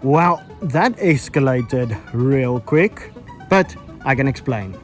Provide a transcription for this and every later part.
Wow, that escalated real quick, but I can explain.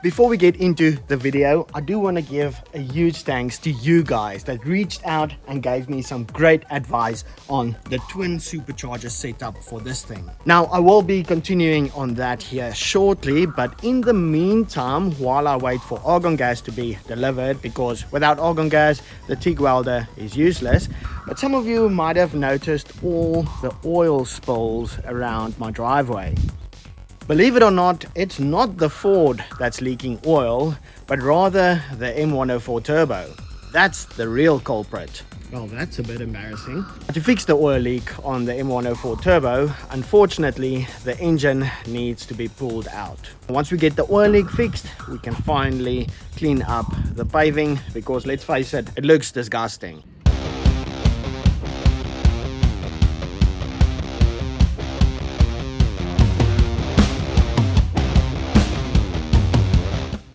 Before we get into the video, I do want to give a huge thanks to you guys that reached out and gave me some great advice on the twin supercharger setup for this thing. Now, I will be continuing on that here shortly, but in the meantime, while I wait for argon gas to be delivered, because without argon gas, the TIG welder is useless, but some of you might have noticed all the oil spills around my driveway. Believe it or not, it's not the Ford that's leaking oil, but rather the M104 Turbo. That's the real culprit. Well, that's a bit embarrassing. To fix the oil leak on the M104 Turbo, unfortunately, the engine needs to be pulled out. Once we get the oil leak fixed, we can finally clean up the paving, because let's face it, it looks disgusting.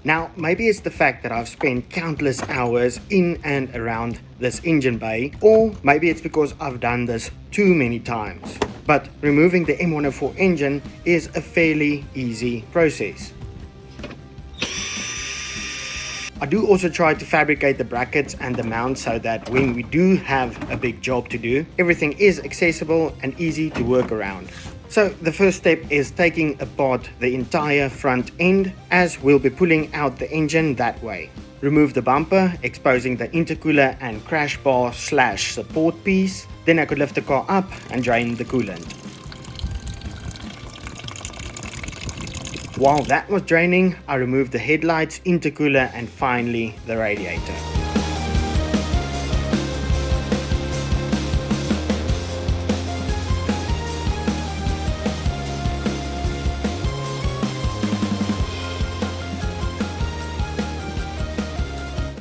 Now, maybe it's the fact that I've spent countless hours in and around this engine bay, or maybe it's because I've done this too many times. But removing the M104 engine is a fairly easy process. I do also try to fabricate the brackets and the mount so that when we do have a big job to do, everything is accessible and easy to work around. So the first step is taking apart the entire front end, as we'll be pulling out the engine that way. Remove the bumper, exposing the intercooler and crash bar / support piece. Then I could lift the car up and drain the coolant. While that was draining, I removed the headlights, intercooler and finally the radiator.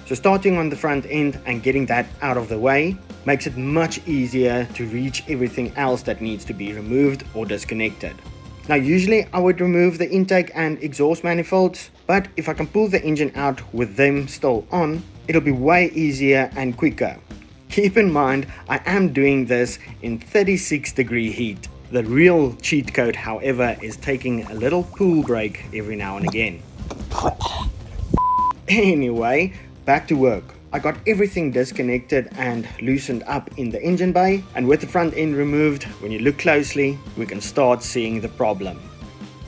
So starting on the front end and getting that out of the way makes it much easier to reach everything else that needs to be removed or disconnected. Now usually I would remove the intake and exhaust manifolds, but if I can pull the engine out with them still on, it'll be way easier and quicker. Keep in mind, I am doing this in 36-degree heat. The real cheat code, however, is taking a little pool break every now and again. Anyway, back to work. I got everything disconnected and loosened up in the engine bay, and with the front end removed, when you look closely, we can start seeing the problem.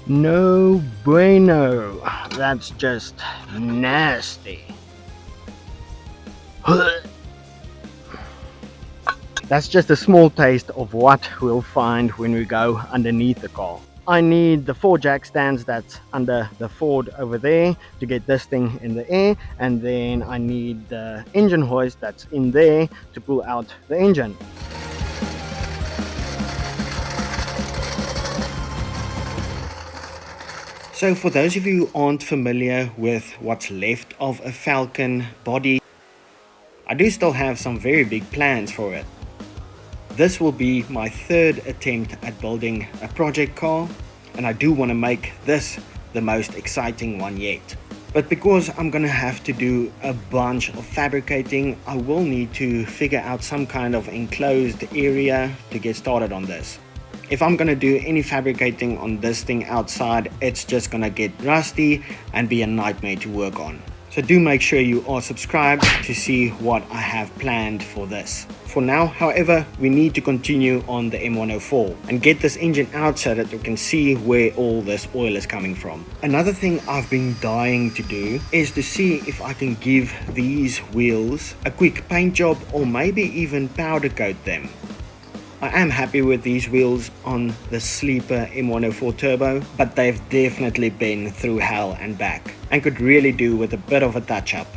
No bueno. That's just nasty. That's just a small taste of what we'll find when we go underneath the car. I need the 4 jack stands that's under the Ford over there to get this thing in the air, and then I need the engine hoist that's in there to pull out the engine. So for those of you who aren't familiar with what's left of a Falcon body, I do still have some very big plans for it. This will be my 3rd attempt at building a project car, and I do want to make this the most exciting one yet. But because I'm gonna have to do a bunch of fabricating, I will need to figure out some kind of enclosed area to get started on this. If I'm gonna do any fabricating on this thing outside, it's just gonna get rusty and be a nightmare to work on. So do make sure you are subscribed to see what I have planned for this. For now, however, we need to continue on the M104 and get this engine out so that we can see where all this oil is coming from. Another thing I've been dying to do is to see if I can give these wheels a quick paint job, or maybe even powder coat them. I am happy with these wheels on the sleeper M104 Turbo, but they've definitely been through hell and back and could really do with a bit of a touch-up.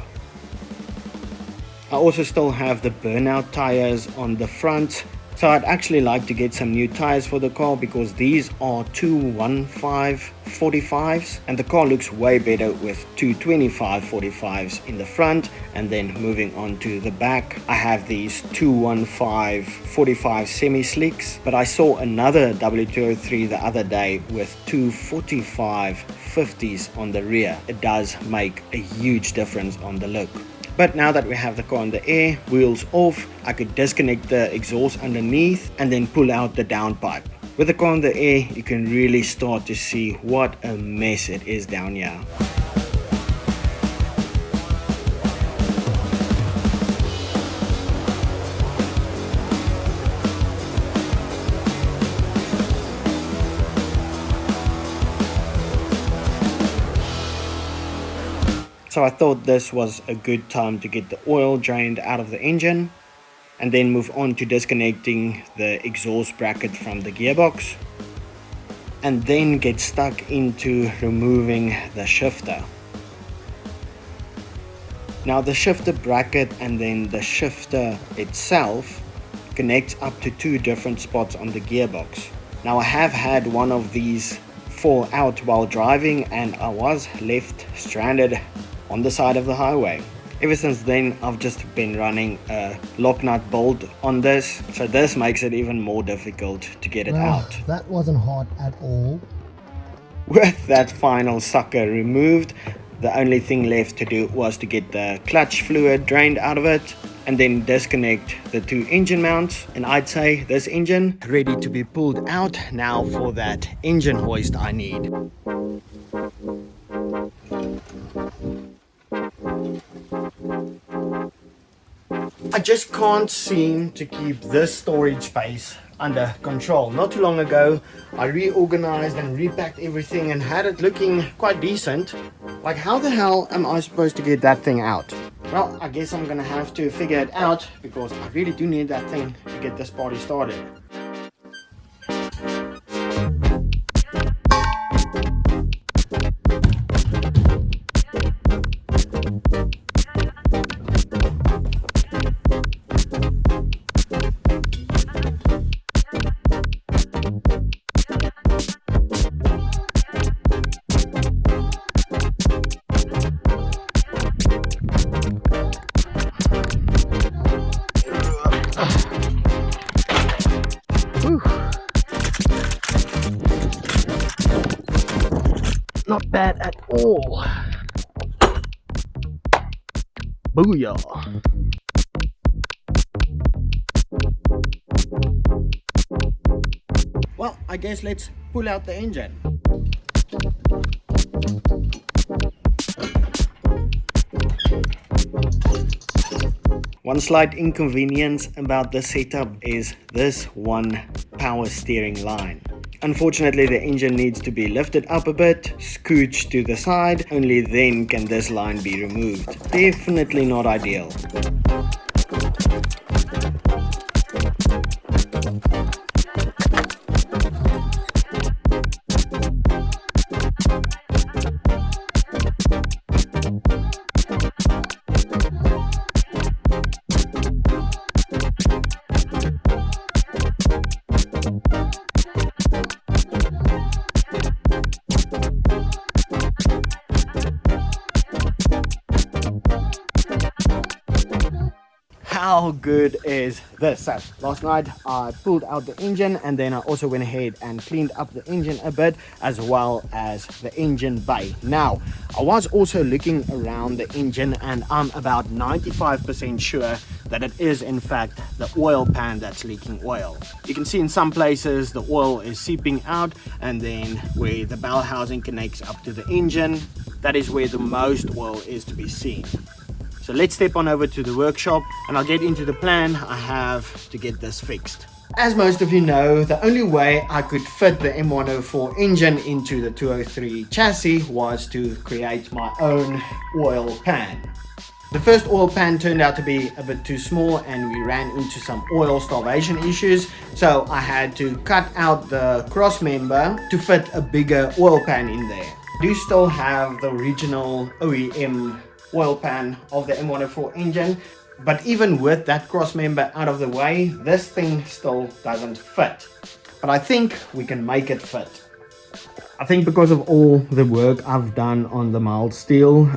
I also still have the burnout tires on the front, so I'd actually like to get some new tires for the car, because these are 215 45s and the car looks way better with 225 45s in the front. And then moving on to the back, I have these 215 45 semi-slicks, but I saw another W203 the other day with 245 50s on the rear. It does make a huge difference on the look. But now that we have the car in the air, wheels off, I could disconnect the exhaust underneath and then pull out the downpipe. With the car in the air, you can really start to see what a mess it is down here. So I thought this was a good time to get the oil drained out of the engine and then move on to disconnecting the exhaust bracket from the gearbox and then get stuck into removing the shifter. Now the shifter bracket and then the shifter itself connects up to 2 different spots on the gearbox. Now I have had one of these fall out while driving and I was left stranded on the side of the highway. Ever since then, I've just been running a lock nut bolt on this, so this makes it even more difficult to get it out. That wasn't hard at all. With that final sucker removed, the only thing left to do was to get the clutch fluid drained out of it and then disconnect the 2 engine mounts, and I'd say this engine ready to be pulled out now for that engine hoist I need. I just can't seem to keep this storage space under control. Not too long ago, I reorganized and repacked everything and had it looking quite decent. Like, how the hell am I supposed to get that thing out? Well, I guess I'm gonna have to figure it out because I really do need that thing to get this party started. Not bad at all. Booyah. Well, I guess let's pull out the engine. One slight inconvenience about this setup is this one power steering line. Unfortunately, the engine needs to be lifted up a bit, scooched to the side, only then can this line be removed. Definitely not ideal. How good is this? So last night I pulled out the engine and then I also went ahead and cleaned up the engine a bit as well as the engine bay. Now I was also looking around the engine and I'm about 95% sure that it is in fact the oil pan that's leaking oil. You can see in some places the oil is seeping out, and then where the bell housing connects up to the engine, that is where the most oil is to be seen. So let's step on over to the workshop and I'll get into the plan I have to get this fixed. As most of you know, the only way I could fit the M104 engine into the 203 chassis was to create my own oil pan. The first oil pan turned out to be a bit too small and we ran into some oil starvation issues, so I had to cut out the cross member to fit a bigger oil pan in there. I do still have the original OEM oil pan of the M104 engine, but even with that cross member out of the way, this thing still doesn't fit. But I think we can make it fit. I think because of all the work I've done on the mild steel,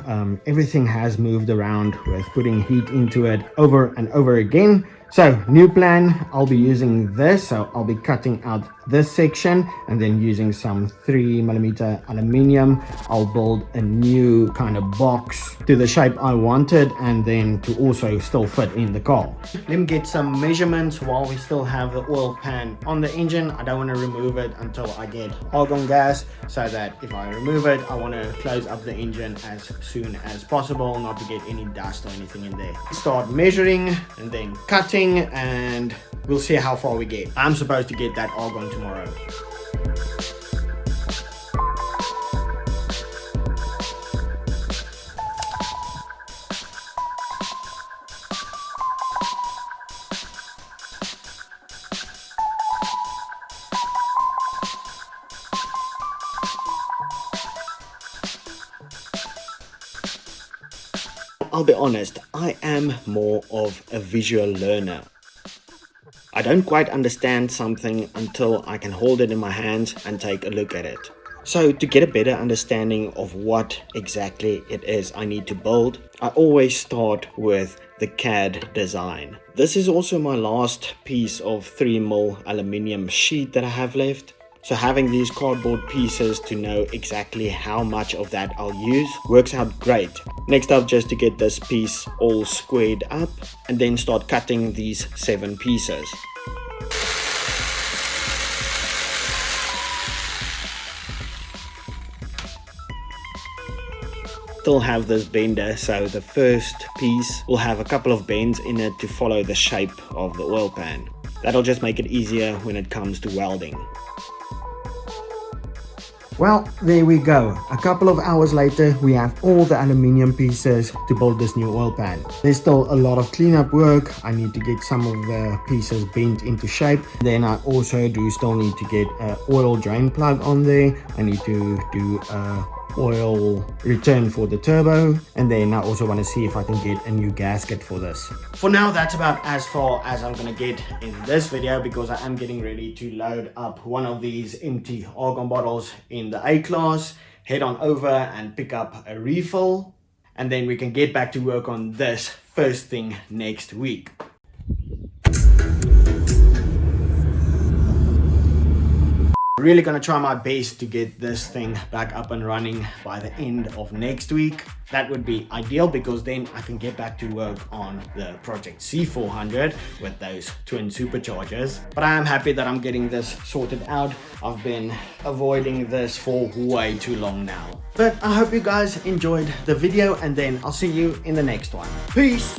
everything has moved around with putting heat into it over and over again. So, new plan, I'll be using this, so I'll be cutting out this section and then using some 3mm aluminium, I'll build a new kind of box to the shape I wanted and then to also still fit in the car. Let me get some measurements while we still have the oil pan on the engine. I don't want to remove it until I get argon gas, so that if I remove it, I want to close up the engine as soon as possible, not to get any dust or anything in there. Start measuring and then cutting, and we'll see how far we get. I'm supposed to get that argon tomorrow. I'll be honest, I am more of a visual learner. I don't quite understand something until I can hold it in my hands and take a look at it. So to get a better understanding of what exactly it is I need to build, I always start with the CAD design. This is also my last piece of 3mm aluminium sheet that I have left. So having these cardboard pieces to know exactly how much of that I'll use works out great. Next up, just to get this piece all squared up and then start cutting these 7 pieces. Still have this bender, so the first piece will have a couple of bends in it to follow the shape of the oil pan. That'll just make it easier when it comes to welding. Well, there we go. A couple of hours later, we have all the aluminium pieces to build this new oil pan. There's still a lot of cleanup work. I need to get some of the pieces bent into shape. Then I also still need to get an oil drain plug on there. I need to do a oil return for the turbo, and then I also want to see if I can get a new gasket for this. For now, that's about as far as I'm gonna get in this video, because I am getting ready to load up one of these empty argon bottles in the A-class, head on over and pick up a refill, and then we can get back to work on this first thing next week. Really gonna try my best to get this thing back up and running by the end of next week. That would be ideal, because then I can get back to work on the Project C400 with those twin superchargers. But I am happy that I'm getting this sorted out. I've been avoiding this for way too long now. But I hope you guys enjoyed the video, and then I'll see you in the next one. Peace!